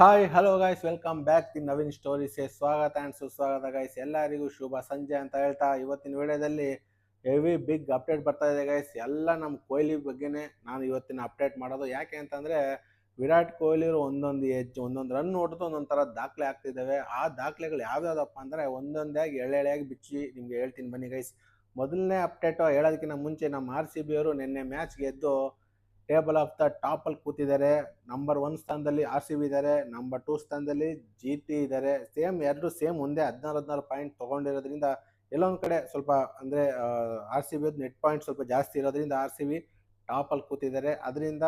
Hi hello guys, welcome back the Naveen ಸ್ಟೋರೀಸ್ಗೆ ಸ್ವಾಗತ and ಸುಸ್ವಾಗತ ಗೈಸ್. ಎಲ್ಲರಿಗೂ ಶುಭ ಸಂಜೆ ಅಂತ ಹೇಳ್ತಾ ಇವತ್ತಿನ ವಿಡಿಯೋದಲ್ಲಿ ಹೆವಿ ಬಿಗ್ ಅಪ್ಡೇಟ್ ಬರ್ತಾ ಇದೆ ಗೈಸ್. ಎಲ್ಲ ನಮ್ಮ ಕೊಹ್ಲಿ ಬಗ್ಗೆನೇ ನಾನು ಇವತ್ತಿನ ಅಪ್ಡೇಟ್ ಮಾಡೋದು. ಯಾಕೆ ಅಂತಂದರೆ ವಿರಾಟ್ ಕೊಹ್ಲಿ ಒಂದೊಂದು ಒಂದೊಂದು ರನ್ ಹೊಡೆದು ಒಂದೊಂದು ಥರ ದಾಖಲೆ ಆಗ್ತಿದ್ದಾವೆ. ಆ ದಾಖಲೆಗಳು ಯಾವ್ಯಾವುದಪ್ಪ ಅಂದರೆ ಒಂದೊಂದಾಗಿ ಎಳೆಯಾಗಿ ಬಿಚ್ಚಿ ನಿಮಗೆ ಹೇಳ್ತೀನಿ ಬನ್ನಿ ಗೈಸ್. ಮೊದಲನೇ ಅಪ್ಡೇಟು ಹೇಳೋದಕ್ಕಿಂತ ಮುಂಚೆ ನಮ್ಮ RCB ಅವರು ನಿನ್ನೆ ಮ್ಯಾಚ್ ಗೆದ್ದು ಟೇಬಲ್ ಆಫ್ ದ ಟಾಪ್ ಅಲ್ಲಿ ಕೂತಿದ್ದಾರೆ. ನಂಬರ್ 1 ಸ್ಥಾನದಲ್ಲಿ RCB ಇದ್ದಾರೆ, ನಂಬರ್ 2 ಸ್ಥಾನದಲ್ಲಿ GT ಇದ್ದಾರೆ. ಎರಡು ಸೇಮ್ ಒಂದೇ 16 ಪಾಯಿಂಟ್ ತಗೊಂಡಿರೋದ್ರಿಂದ ಎಲ್ಲೊಂದು ಕಡೆ ಸ್ವಲ್ಪ ಅಂದರೆ RCB ನೆಟ್ ಪಾಯಿಂಟ್ ಸ್ವಲ್ಪ ಜಾಸ್ತಿ ಇರೋದ್ರಿಂದ RCB ಟಾಪ್ ಅಲ್ಲಿ ಕೂತಿದ್ದಾರೆ. ಅದರಿಂದ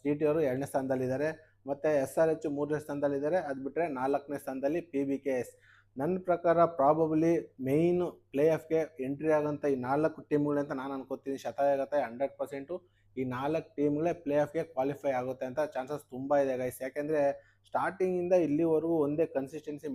GT ಅವರು 2ನೇ ಸ್ಥಾನದಲ್ಲಿದ್ದಾರೆ, ಮತ್ತು SRH 3ನೇ ಸ್ಥಾನದಲ್ಲಿದ್ದಾರೆ. ಅದು ಬಿಟ್ಟರೆ 4ನೇ ಸ್ಥಾನದಲ್ಲಿ PBKS. ನನ್ನ ಪ್ರಕಾರ ಪ್ರಾಬಬ್ಲಿ ಮೇಯ್ನ್ ಪ್ಲೇ ಆಫ್ಗೆ ಎಂಟ್ರಿ ಆಗೋಂಥ ಈ 4 ಟೀಮ್ಗಳಂತ ನಾನು ಅನ್ಕೋತೀನಿ. ಶತಯಗತ 100% ಈ 4 ಟೀಮ್ಗಳೇ ಪ್ಲೇ ಆಫ್ಗೆ ಕ್ವಾಲಿಫೈ ಆಗುತ್ತೆ ಅಂತ ಚಾನ್ಸಸ್ ತುಂಬ ಇದೆ ಗೈಸ್. ಯಾಕೆಂದರೆ ಸ್ಟಾರ್ಟಿಂಗಿಂದ ಇಲ್ಲಿವರೆಗೂ ಒಂದೇ ಕನ್ಸಿಸ್ಟೆನ್ಸಿ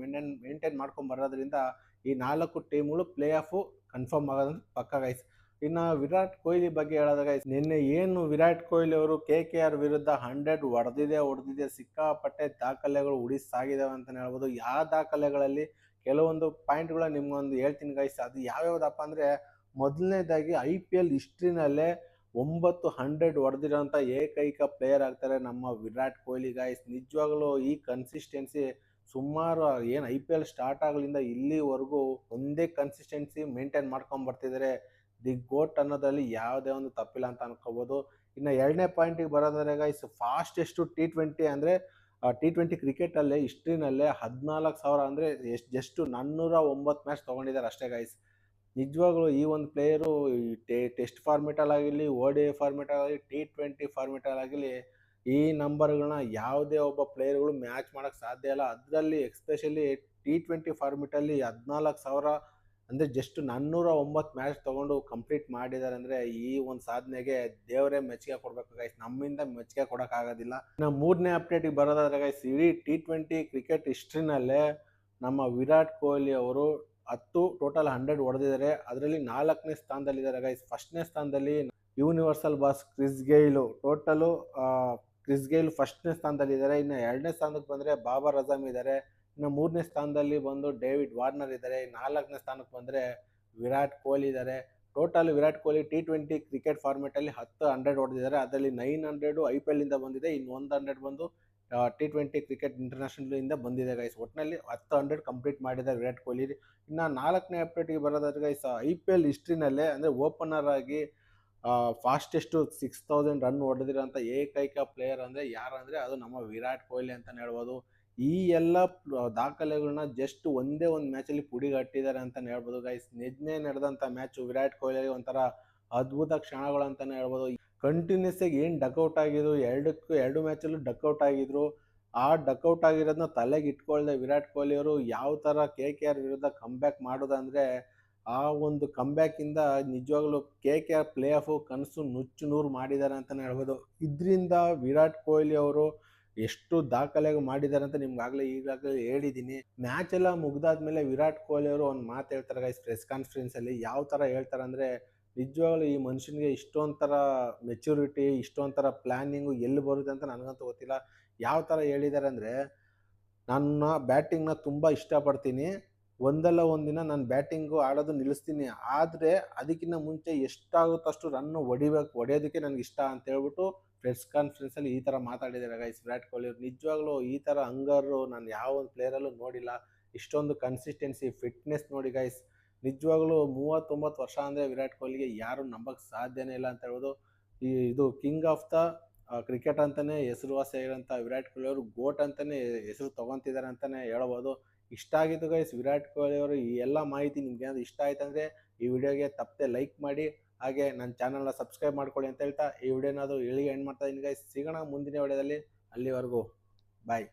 ಮೇಂಟೈನ್ ಮಾಡ್ಕೊಂಡು ಬರೋದ್ರಿಂದ ಈ 4 ಟೀಮ್ಗಳು ಪ್ಲೇ ಆಫು ಕನ್ಫರ್ಮ್ ಆಗೋದಂತ ಪಕ್ಕ ಗೈಸ್. ಇನ್ನು ವಿರಾಟ್ ಕೊಹ್ಲಿ ಬಗ್ಗೆ ಹೇಳೋದ ಗೈಸ್, ನಿನ್ನೆ ಏನು ವಿರಾಟ್ ಕೊಹ್ಲಿ ಅವರು KKR ವಿರುದ್ಧ 100 ಹೊಡೆದಿದೆ ಸಿಕ್ಕಾಪಟ್ಟೆ ದಾಖಲೆಗಳು ಉಳಿಸಾಗಿದ್ದಾವೆ ಅಂತಲೇ ಹೇಳ್ಬೋದು. ಯಾವ ದಾಖಲೆಗಳಲ್ಲಿ ಕೆಲವೊಂದು ಪಾಯಿಂಟ್ಗಳ ನಿಮ್ಗೊಂದು ಹೇಳ್ತೀನಿ ಗೈಸ್. ಅದು ಯಾವ್ಯಾವುದಪ್ಪ ಅಂದರೆ, ಮೊದಲನೇದಾಗಿ IPL ಹಿಸ್ಟ್ರಿನಲ್ಲೇ 9 100 ಹೊಡೆದಿರೋಂಥ ಏಕೈಕ ಪ್ಲೇಯರ್ ಆಗ್ತಾರೆ ನಮ್ಮ ವಿರಾಟ್ ಕೊಹ್ಲಿ ಗೈಸ್. ನಿಜವಾಗ್ಲೂ ಈ ಕನ್ಸಿಸ್ಟೆನ್ಸಿ ಸುಮಾರು ಏನು IPL ಸ್ಟಾರ್ಟ್ ಆಗಲಿಂದ ಇಲ್ಲಿವರೆಗೂ ಒಂದೇ ಕನ್ಸಿಸ್ಟೆನ್ಸಿ ಮೇಂಟೈನ್ ಮಾಡ್ಕೊಂಡು ಬರ್ತಿದ್ದಾರೆ. ದಿ ಗೋಟ್ ಅನ್ನೋದ್ರಲ್ಲಿ ಯಾವುದೇ ಒಂದು ತಪ್ಪಿಲ್ಲ ಅಂತ ಅನ್ಕೋಬೋದು. ಇನ್ನು ಎರಡನೇ ಪಾಯಿಂಟಿಗೆ ಬರೋದಾದ್ರೆ ಗೈಸ್, ಫಾಸ್ಟೆಸ್ಟು T20 ಅಂದರೆ T20 ಕ್ರಿಕೆಟಲ್ಲೇ ಹಿಸ್ಟ್ರಿನಲ್ಲೇ 14,000 ಅಂದರೆ ಜಸ್ಟ್ 409 ಮ್ಯಾಚ್ ತೊಗೊಂಡಿದ್ದಾರೆ ಅಷ್ಟೇ ಗೈಸ್. ನಿಜವಾಗ್ಲೂ ಈ ಒಂದು ಪ್ಲೇಯರು ಟೆಸ್ಟ್ ಫಾರ್ಮೆಟಲ್ಲಾಗಿರಲಿ, ODI ಫಾರ್ಮೆಟಲ್ಲಾಗಲಿ, T20 ಫಾರ್ಮೆಟಲ್ಲಾಗಲಿ ಈ ನಂಬರ್ಗಳನ್ನ ಯಾವುದೇ ಒಬ್ಬ ಪ್ಲೇಯರ್ಗಳು ಮ್ಯಾಚ್ ಮಾಡೋಕ್ಕೆ ಸಾಧ್ಯ ಇಲ್ಲ. ಅದರಲ್ಲಿ ಎಕ್ಸ್ಪೆಷಲಿ T20 ಫಾರ್ಮೆಟಲ್ಲಿ 14,000 ಅಂದರೆ ಜಸ್ಟ್ 409 ಮ್ಯಾಚ್ ತೊಗೊಂಡು ಕಂಪ್ಲೀಟ್ ಮಾಡಿದ್ದಾರೆ ಅಂದರೆ ಈ ಒಂದು ಸಾಧನೆಗೆ ದೇವರೇ ಮೆಚ್ಚುಗೆ ಕೊಡಬೇಕು ಗೈಸ್. ನಮ್ಮಿಂದ ಮೆಚ್ಚುಗೆ ಕೊಡೋಕ್ಕಾಗೋದಿಲ್ಲ. ಇನ್ನು ಮೂರನೇ ಅಪ್ಡೇಟಿಗೆ ಬರೋದಾದ್ರೆ ಗೈಸ್, ಇಡೀ T20 ಕ್ರಿಕೆಟ್ ಹಿಸ್ಟ್ರಿನಲ್ಲೇ ನಮ್ಮ ವಿರಾಟ್ ಕೊಹ್ಲಿ ಅವರು 10 ಟೋಟಲ್ 100 ಹೊಡೆದಿದ್ದಾರೆ. ಅದರಲ್ಲಿ 4ನೇ ಸ್ಥಾನದಲ್ಲಿದ್ದಾರೆ ಗೈಸ್. ಫಸ್ಟ್ನೇ ಸ್ಥಾನದಲ್ಲಿ universal boss Chris Gayle, total Chris Gayle ಫಸ್ಟ್ನೇ ಸ್ಥಾನದಲ್ಲಿದ್ದಾರೆ. ಇನ್ನು 2ನೇ ಸ್ಥಾನಕ್ಕೆ ಬಂದರೆ ಬಾಬರ್ ಅಜಮ್ ಇದ್ದಾರೆ. ಇನ್ನು 3ನೇ ಸ್ಥಾನದಲ್ಲಿ ಬಂದು ಡೇವಿಡ್ ವಾರ್ನರ್ ಇದ್ದಾರೆ. 4ನೇ ಸ್ಥಾನಕ್ಕೆ ಬಂದರೆ ವಿರಾಟ್ ಕೊಹ್ಲಿ ಇದ್ದಾರೆ. Total Virat Kohli T20 cricket ಫಾರ್ಮೆಟಲ್ಲಿ 10 100 ಹೊಡೆದಿದ್ದಾರೆ. ಅದರಲ್ಲಿ 900 IPL ಇಂದ ಬಂದಿದೆ, ಇನ್ನು 100 ಬಂದು T20 ಕ್ರಿಕೆಟ್ ಇಂಟರ್ನ್ಯಾಷನಲ್ ಇಂದ ಬಂದಿದೆ ಗೈಸ್. ಒಟ್ಟಿನಲ್ಲಿ 10 100 ಕಂಪ್ಲೀಟ್ ಮಾಡಿದ್ದಾರೆ ವಿರಾಟ್ ಕೊಹ್ಲಿ. ಇನ್ನು 4ನೇ ಅಪ್ಡೇಟಿಗೆ ಬರೋದಾದ್ರೆ ಗೈಸ್, IPL ಹಿಸ್ಟ್ರಿನಲ್ಲೇ ಅಂದರೆ ಓಪನರ್ ಆಗಿ ಫಾಸ್ಟೆಸ್ಟು 6,000 ರನ್ ಹೊಡೆದಿರೋಂಥ ಏಕೈಕ ಪ್ಲೇಯರ್ ಅಂದರೆ ಯಾರು ಅಂದರೆ ಅದು ನಮ್ಮ ವಿರಾಟ್ ಕೊಹ್ಲಿ ಅಂತಲೇ ಹೇಳ್ಬೋದು. ಈ ಎಲ್ಲ ದಾಖಲೆಗಳನ್ನ ಜಸ್ಟ್ ಒಂದೇ ಒಂದು ಮ್ಯಾಚಲ್ಲಿ ಪುಡಿಗಟ್ಟಿದ್ದಾರೆ ಅಂತಲೇ ಹೇಳ್ಬೋದು ಗೈಸ್. ನಿನ್ನೆ ನಡೆದಂಥ ಮ್ಯಾಚು ವಿರಾಟ್ ಕೊಹ್ಲಿ ಒಂಥರ ಅದ್ಭುತ ಕ್ಷಣಗಳು ಅಂತಲೇ ಹೇಳ್ಬೋದು. ಕಂಟಿನ್ಯೂಸ್ ಆಗಿ ಏನು ಡಕ್ಔಟ್ ಆಗಿದ್ರು, 2 ಮ್ಯಾಚಲ್ಲೂ ಡಕ್ಔಟ್ ಆಗಿದ್ರು. ಆ ಡಕ್ಔಟ್ ಆಗಿರೋದನ್ನ ತಲೆಗೆ ಇಟ್ಕೊಳ್ದೆ ವಿರಾಟ್ ಕೊಹ್ಲಿ ಅವರು ಯಾವ ಥರ KKR ವಿರುದ್ಧ ಕಂಬ್ಯಾಕ್ ಮಾಡೋದಂದರೆ, ಆ ಒಂದು ಕಂಬ್ಯಾಕಿಂದ ನಿಜವಾಗ್ಲೂ KKR ಪ್ಲೇ ಆಫು ಕನಸು ನುಚ್ಚು ನೂರು ಮಾಡಿದ್ದಾರೆ ಅಂತಲೇ ಹೇಳ್ಬೋದು. ಇದರಿಂದ ವಿರಾಟ್ ಕೊಹ್ಲಿ ಅವರು ಎಷ್ಟು ದಾಖಲೆಗಳು ಮಾಡಿದ್ದಾರೆ ಅಂತ ನಿಮ್ಗಾಗಲೇ ಈಗಾಗಲೇ ಹೇಳಿದ್ದೀನಿ. ಮ್ಯಾಚ್ ಎಲ್ಲ ಮುಗ್ದಾದ್ಮೇಲೆ ವಿರಾಟ್ ಕೊಹ್ಲಿ ಅವರು ಒಂದು ಮಾತು ಹೇಳ್ತಾರೆ ಗೈಸ್ ಪ್ರೆಸ್ ಕಾನ್ಫರೆನ್ಸಲ್ಲಿ. ಯಾವ ಥರ ಹೇಳ್ತಾರೆ ಅಂದರೆ, ನಿಜವಾಗ್ಲೂ ಈ ಮನುಷ್ಯನಿಗೆ ಇಷ್ಟೊಂಥರ ಮೆಚುರಿಟಿ, ಇಷ್ಟೊಂಥರ ಪ್ಲ್ಯಾನಿಂಗು ಎಲ್ಲಿ ಬರುತ್ತೆ ಅಂತ ನನಗಂತೂ ಗೊತ್ತಿಲ್ಲ. ಯಾವ ಥರ ಹೇಳಿದ್ದಾರೆ ಅಂದರೆ, ನನ್ನ ಬ್ಯಾಟಿಂಗ್ನ ತುಂಬ ಇಷ್ಟಪಡ್ತೀನಿ, ಒಂದಲ್ಲ ಒಂದಿನ ನಾನು ಬ್ಯಾಟಿಂಗು ಆಡೋದು ನಿಲ್ಲಿಸ್ತೀನಿ, ಆದರೆ ಅದಕ್ಕಿಂತ ಮುಂಚೆ ಎಷ್ಟಾಗುತ್ತೋ ಅಷ್ಟು ರನ್ನು ಹೊಡೆಯೋದಕ್ಕೆ ನನಗೆ ಇಷ್ಟ ಅಂತ ಹೇಳ್ಬಿಟ್ಟು ಪ್ರೆಸ್ ಕಾನ್ಫರೆನ್ಸಲ್ಲಿ ಈ ಥರ ಮಾತಾಡಿದ್ದಾರೆ ಗೈಸ್ ವಿರಾಟ್ ಕೊಹ್ಲಿ ಅವರು. ನಿಜವಾಗ್ಲೂ ಈ ಥರ ಹಂಗರು ನಾನು ಯಾವ ಒಂದು ಪ್ಲೇಯರಲ್ಲೂ ನೋಡಿಲ್ಲ. ಇಷ್ಟೊಂದು ಕನ್ಸಿಸ್ಟೆನ್ಸಿ, ಫಿಟ್ನೆಸ್ ನೋಡಿ ಗೈಸ್. ನಿಜವಾಗ್ಲೂ 39 ವರ್ಷ ಅಂದರೆ ವಿರಾಟ್ ಕೊಹ್ಲಿಗೆ ಯಾರು ನಂಬಕ್ಕೆ ಸಾಧ್ಯನೇ ಇಲ್ಲ ಅಂತ ಹೇಳ್ಬೋದು. ಇದು ಕಿಂಗ್ ಆಫ್ ದ ಕ್ರಿಕೆಟ್ ಅಂತಲೇ ಹೆಸರುವಾಸಿಯಾಗಿರೋಂಥ ವಿರಾಟ್ ಕೊಹ್ಲಿ ಅವರು ಗೋಟ್ ಅಂತಲೇ ಹೆಸರು ತೊಗೊತಿದ್ದಾರೆ ಅಂತಲೇ ಹೇಳ್ಬೋದು. ಇಷ್ಟ ಆಗಿತ್ತು ಗೈಸ್ ವಿರಾಟ್ ಕೊಹ್ಲಿ ಅವರು ಈ ಎಲ್ಲ ಮಾಹಿತಿ ನಿಮ್ಗೆ ಏನಾದ್ರು ಇಷ್ಟ ಆಯ್ತು ಅಂದರೆ ಈ ವಿಡಿಯೋಗೆ ತಪ್ಪದೆ ಲೈಕ್ ಮಾಡಿ, ಹಾಗೆ ನನ್ನ ಚಾನಲ್ನ ಸಬ್ಸ್ಕ್ರೈಬ್ ಮಾಡ್ಕೊಳ್ಳಿ ಅಂತ ಹೇಳ್ತಾ ಈ ವಿಡಿಯೋನಾದ್ರು ಇಲ್ಲಿಗೆ ಎಂಡ್ ಮಾಡ್ತಾ ಇದ್ದೀನಿ ಗೈಸ್. ಸಿಗೋಣ ಮುಂದಿನ ವಿಡಿಯೋದಲ್ಲಿ. ಅಲ್ಲಿವರೆಗೂ ಬಾಯ್.